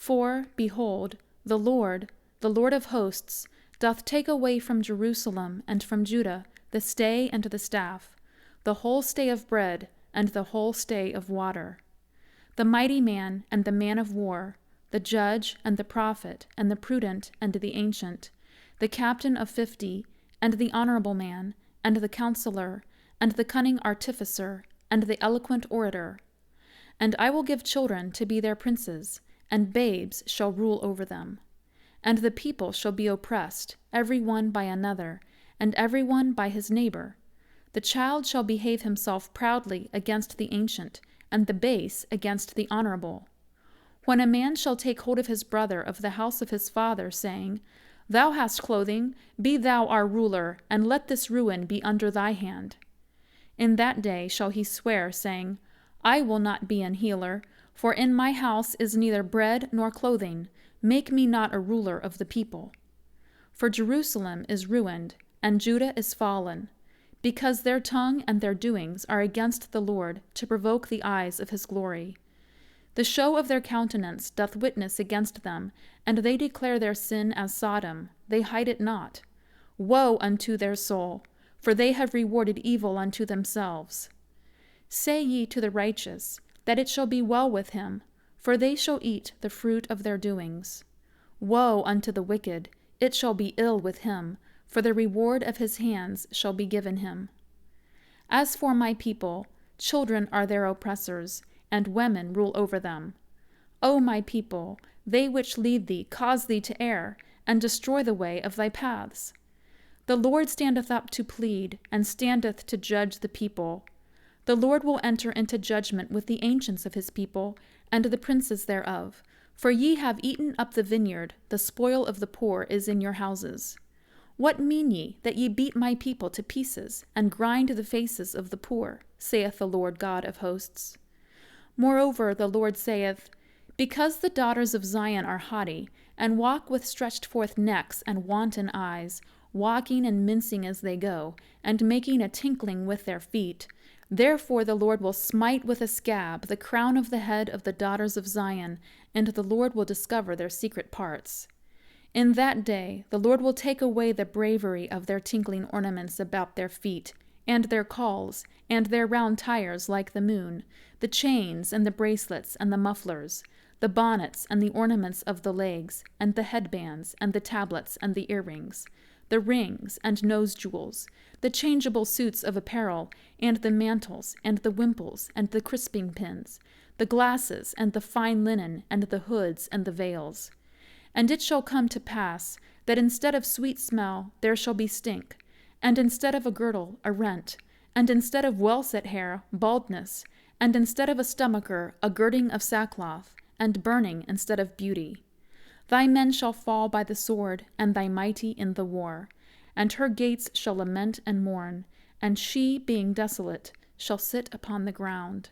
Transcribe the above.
For, behold, the Lord of hosts, doth take away from Jerusalem and from Judah the stay and the staff, the whole stay of bread and the whole stay of water. The mighty man and the man of war, the judge and the prophet and the prudent and the ancient, the captain of 50, and the honorable man, and the counselor, and the cunning artificer, and the eloquent orator. And I will give children to be their princes, and babes shall rule over them. And the people shall be oppressed, every one by another, and every one by his neighbor. The child shall behave himself proudly against the ancient, and the base against the honorable. When a man shall take hold of his brother of the house of his father, saying, Thou hast clothing, be thou our ruler, and let this ruin be under thy hand. In that day shall he swear, saying, I will not be an healer, for in my house is neither bread nor clothing. Make me not a ruler of the people. For Jerusalem is ruined, and Judah is fallen, because their tongue and their doings are against the Lord, to provoke the eyes of his glory. The show of their countenance doth witness against them, and they declare their sin as Sodom, they hide it not. Woe unto their soul, for they have rewarded evil unto themselves. Say ye to the righteous, that it shall be well with him, for they shall eat the fruit of their doings. Woe unto the wicked, it shall be ill with him, for the reward of his hands shall be given him. As for my people, children are their oppressors, and women rule over them. O my people, they which lead thee cause thee to err, and destroy the way of thy paths. The Lord standeth up to plead, and standeth to judge the people. The Lord will enter into judgment with the ancients of his people, and the princes thereof. For ye have eaten up the vineyard, the spoil of the poor is in your houses. What mean ye, that ye beat my people to pieces, and grind the faces of the poor, saith the Lord God of hosts? Moreover the Lord saith, Because the daughters of Zion are haughty, and walk with stretched forth necks and wanton eyes, walking and mincing as they go, and making a tinkling with their feet, therefore the Lord will smite with a scab the crown of the head of the daughters of Zion, and the Lord will discover their secret parts. In that day the Lord will take away the bravery of their tinkling ornaments about their feet, and their cauls, and their round tires like the moon, the chains and the bracelets and the mufflers, the bonnets and the ornaments of the legs, and the headbands, and the tablets and the earrings, the rings and nose jewels, the changeable suits of apparel, and the mantles, and the wimples, and the crisping pins, the glasses, and the fine linen, and the hoods, and the veils. And it shall come to pass, that instead of sweet smell there shall be stink, and instead of a girdle a rent, and instead of well-set hair baldness, and instead of a stomacher a girding of sackcloth, and burning instead of beauty. Thy men shall fall by the sword, and thy mighty in the war. And her gates shall lament and mourn, and she, being desolate, shall sit upon the ground.